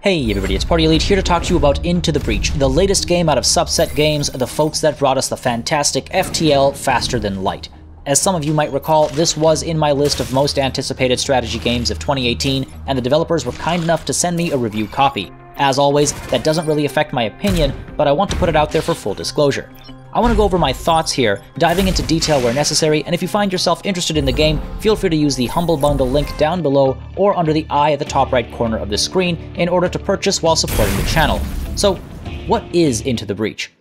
Hey everybody, it's Party Elite here to talk to you about Into the Breach, the latest game out of Subset Games, the folks that brought us the fantastic FTL Faster Than Light. As some of you might recall, this was in my list of most anticipated strategy games of 2018, and the developers were kind enough to send me a review copy. As always, that doesn't really affect my opinion, but I want to put it out there for full disclosure. I want to go over my thoughts here, diving into detail where necessary, and if you find yourself interested in the game, feel free to use the Humble Bundle link down below or under the eye at the top right corner of the screen in order to purchase while supporting the channel. So, what is Into the Breach?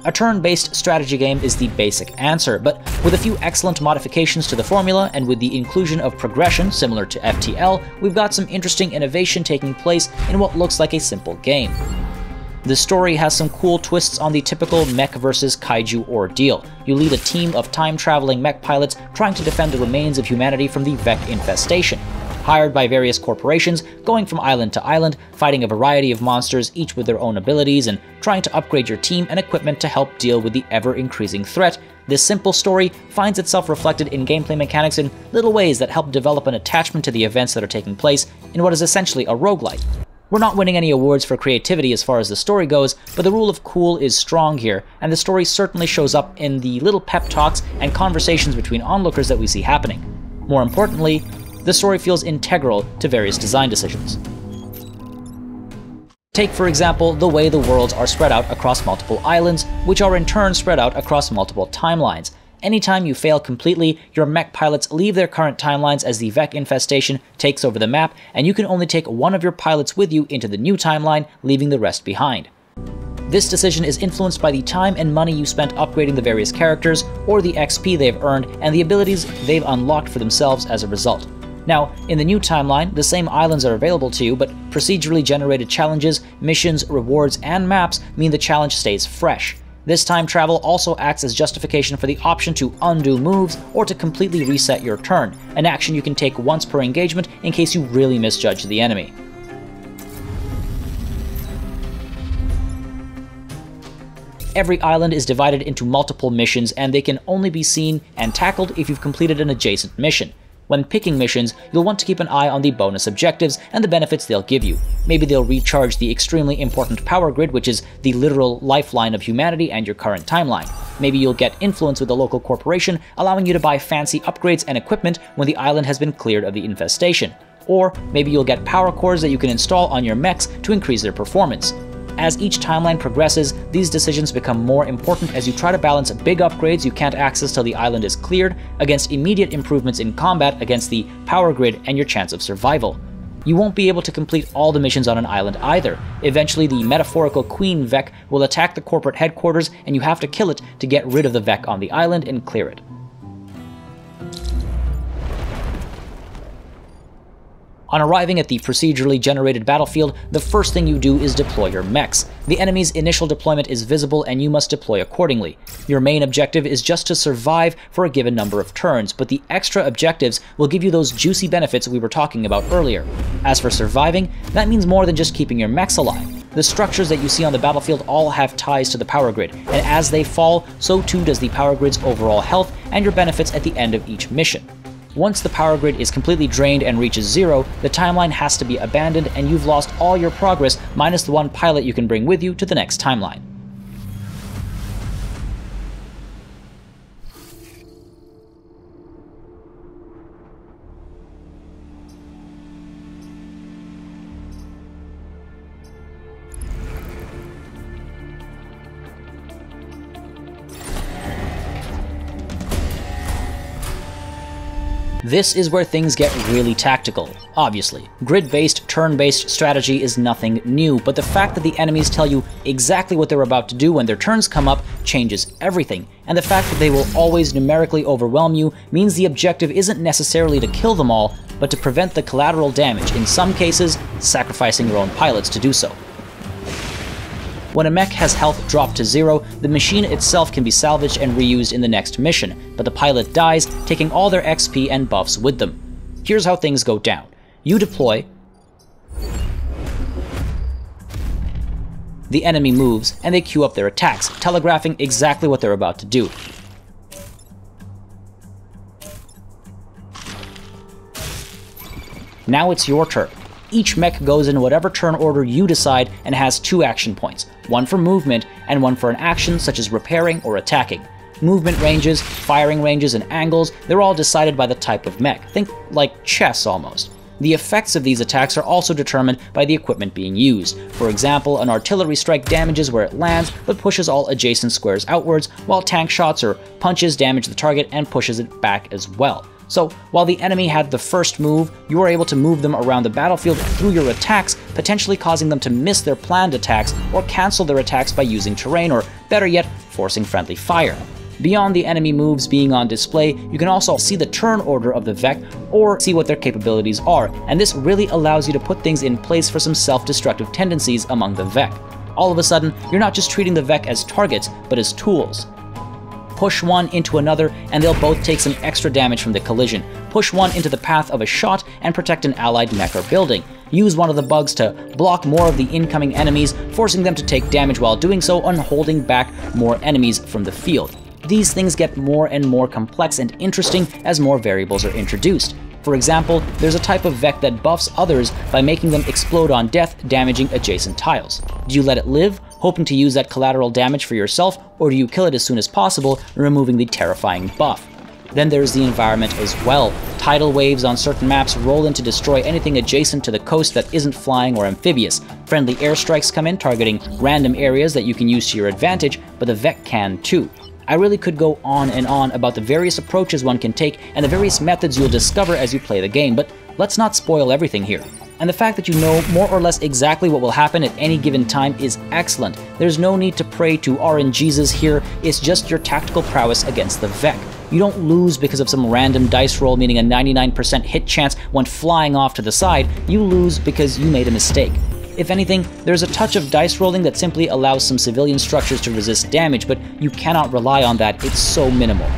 A turn-based strategy game is the basic answer, but with a few excellent modifications to the formula and with the inclusion of progression similar to FTL, we've got some interesting innovation taking place in what looks like a simple game. The story has some cool twists on the typical mech versus kaiju ordeal. You lead a team of time-traveling mech pilots trying to defend the remains of humanity from the mech infestation. Hired by various corporations, going from island to island, fighting a variety of monsters, each with their own abilities, and trying to upgrade your team and equipment to help deal with the ever-increasing threat, this simple story finds itself reflected in gameplay mechanics in little ways that help develop an attachment to the events that are taking place in what is essentially a roguelite. We're not winning any awards for creativity as far as the story goes, but the rule of cool is strong here, and the story certainly shows up in the little pep talks and conversations between onlookers that we see happening. More importantly, the story feels integral to various design decisions. Take, for example, the way the worlds are spread out across multiple islands, which are in turn spread out across multiple timelines. Anytime you fail completely, your mech pilots leave their current timelines as the Vec infestation takes over the map, and you can only take one of your pilots with you into the new timeline, leaving the rest behind. This decision is influenced by the time and money you spent upgrading the various characters, or the XP they've earned, and the abilities they've unlocked for themselves as a result. Now, in the new timeline, the same islands are available to you, but procedurally generated challenges, missions, rewards, and maps mean the challenge stays fresh. This time travel also acts as justification for the option to undo moves or to completely reset your turn, an action you can take once per engagement in case you really misjudge the enemy. Every island is divided into multiple missions, and they can only be seen and tackled if you've completed an adjacent mission. When picking missions, you'll want to keep an eye on the bonus objectives and the benefits they'll give you. Maybe they'll recharge the extremely important power grid, which is the literal lifeline of humanity and your current timeline. Maybe you'll get influence with a local corporation, allowing you to buy fancy upgrades and equipment when the island has been cleared of the infestation. Or maybe you'll get power cores that you can install on your mechs to increase their performance. As each timeline progresses, these decisions become more important as you try to balance big upgrades you can't access till the island is cleared against immediate improvements in combat against the power grid and your chance of survival. You won't be able to complete all the missions on an island either. Eventually, the metaphorical Queen Vec will attack the corporate headquarters, and you have to kill it to get rid of the Vec on the island and clear it. On arriving at the procedurally generated battlefield, the first thing you do is deploy your mechs. The enemy's initial deployment is visible and you must deploy accordingly. Your main objective is just to survive for a given number of turns, but the extra objectives will give you those juicy benefits we were talking about earlier. As for surviving, that means more than just keeping your mechs alive. The structures that you see on the battlefield all have ties to the power grid, and as they fall, so too does the power grid's overall health and your benefits at the end of each mission. Once the power grid is completely drained and reaches zero, the timeline has to be abandoned and you've lost all your progress minus the one pilot you can bring with you to the next timeline. This is where things get really tactical. Obviously, grid-based, turn-based strategy is nothing new, but the fact that the enemies tell you exactly what they're about to do when their turns come up changes everything. And the fact that they will always numerically overwhelm you means the objective isn't necessarily to kill them all, but to prevent the collateral damage, in some cases, sacrificing your own pilots to do so. When a mech has health dropped to 0, the machine itself can be salvaged and reused in the next mission, but the pilot dies, taking all their XP and buffs with them. Here's how things go down. You deploy, the enemy moves, and they queue up their attacks, telegraphing exactly what they're about to do. Now it's your turn. Each mech goes in whatever turn order you decide and has 2 action points, one for movement and one for an action such as repairing or attacking. Movement ranges, firing ranges, and angles, they're all decided by the type of mech. Think like chess almost. The effects of these attacks are also determined by the equipment being used. For example, an artillery strike damages where it lands but pushes all adjacent squares outwards, while tank shots or punches damage the target and pushes it back as well. So, while the enemy had the first move, you are able to move them around the battlefield through your attacks, potentially causing them to miss their planned attacks or cancel their attacks by using terrain, or better yet, forcing friendly fire. Beyond the enemy moves being on display, you can also see the turn order of the Vek or see what their capabilities are, and this really allows you to put things in place for some self-destructive tendencies among the Vek. All of a sudden, you're not just treating the Vek as targets, but as tools. Push one into another, and they'll both take some extra damage from the collision. Push one into the path of a shot and protect an allied mech or building. Use one of the bugs to block more of the incoming enemies, forcing them to take damage while doing so and holding back more enemies from the field. These things get more and more complex and interesting as more variables are introduced. For example, there's a type of Vek that buffs others by making them explode on death, damaging adjacent tiles. Do you let it live, hoping to use that collateral damage for yourself, or do you kill it as soon as possible, removing the terrifying buff? Then there's the environment as well. Tidal waves on certain maps roll in to destroy anything adjacent to the coast that isn't flying or amphibious. Friendly airstrikes come in, targeting random areas that you can use to your advantage, but the Vek can too. I really could go on and on about the various approaches one can take and the various methods you'll discover as you play the game, but let's not spoil everything here. And the fact that you know more or less exactly what will happen at any given time is excellent. There's no need to pray to RNGesus here, it's just your tactical prowess against the Vek. You don't lose because of some random dice roll, meaning a 99% hit chance went flying off to the side. You lose because you made a mistake. If anything, there's a touch of dice rolling that simply allows some civilian structures to resist damage, but you cannot rely on that, it's so minimal.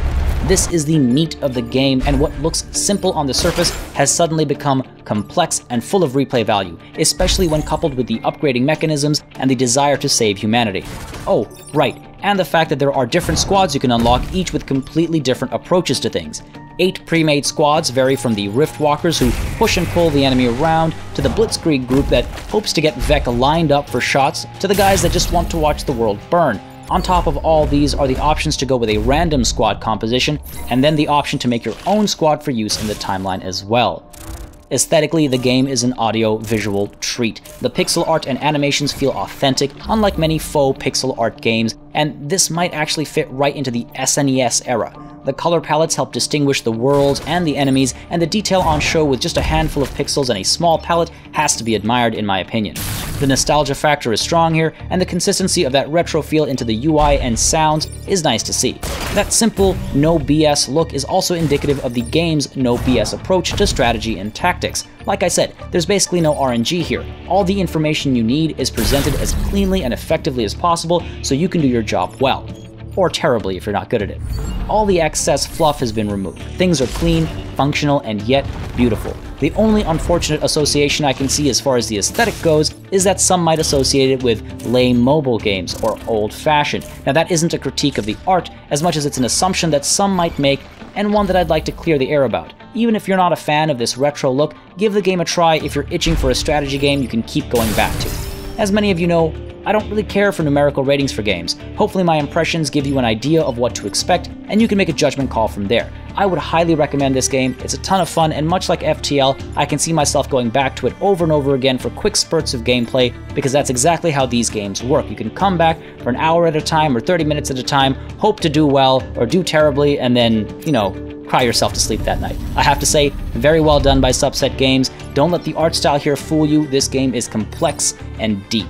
This is the meat of the game, and what looks simple on the surface has suddenly become complex and full of replay value, especially when coupled with the upgrading mechanisms and the desire to save humanity. Oh, right, and the fact that there are different squads you can unlock, each with completely different approaches to things. 8 pre-made squads vary from the Rift Walkers who push and pull the enemy around, to the Blitzkrieg group that hopes to get Vek lined up for shots, to the guys that just want to watch the world burn. On top of all these are the options to go with a random squad composition, and then the option to make your own squad for use in the timeline as well. Aesthetically, the game is an audio-visual treat. The pixel art and animations feel authentic, unlike many faux pixel art games, and this might actually fit right into the SNES era. The color palettes help distinguish the worlds and the enemies, and the detail on show with just a handful of pixels and a small palette has to be admired in my opinion. The nostalgia factor is strong here, and the consistency of that retro feel into the UI and sounds is nice to see. That simple, no BS look is also indicative of the game's no BS approach to strategy and tactics. Like I said, there's basically no RNG here. All the information you need is presented as cleanly and effectively as possible so you can do your job well. Or terribly if you're not good at it. All the excess fluff has been removed. Things are clean, functional, and yet beautiful. The only unfortunate association I can see as far as the aesthetic goes is that some might associate it with lame mobile games or old-fashioned. Now that isn't a critique of the art as much as it's an assumption that some might make, and one that I'd like to clear the air about. Even if you're not a fan of this retro look, give the game a try if you're itching for a strategy game you can keep going back to. As many of you know, I don't really care for numerical ratings for games. Hopefully my impressions give you an idea of what to expect, and you can make a judgment call from there. I would highly recommend this game. It's a ton of fun, and much like FTL, I can see myself going back to it over and over again for quick spurts of gameplay, because that's exactly how these games work. You can come back for an hour at a time or 30 minutes at a time, hope to do well or do terribly, and then, cry yourself to sleep that night. I have to say, very well done by Subset Games. Don't let the art style here fool you. This game is complex and deep.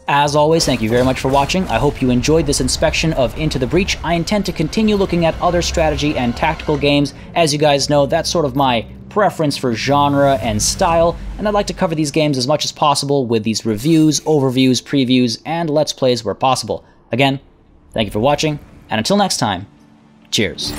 As always, thank you very much for watching. I hope you enjoyed this inspection of Into the Breach. I intend to continue looking at other strategy and tactical games. As you guys know, that's sort of my preference for genre and style, and I'd like to cover these games as much as possible with these reviews, overviews, previews, and Let's Plays where possible. Again, thank you for watching, and until next time, cheers.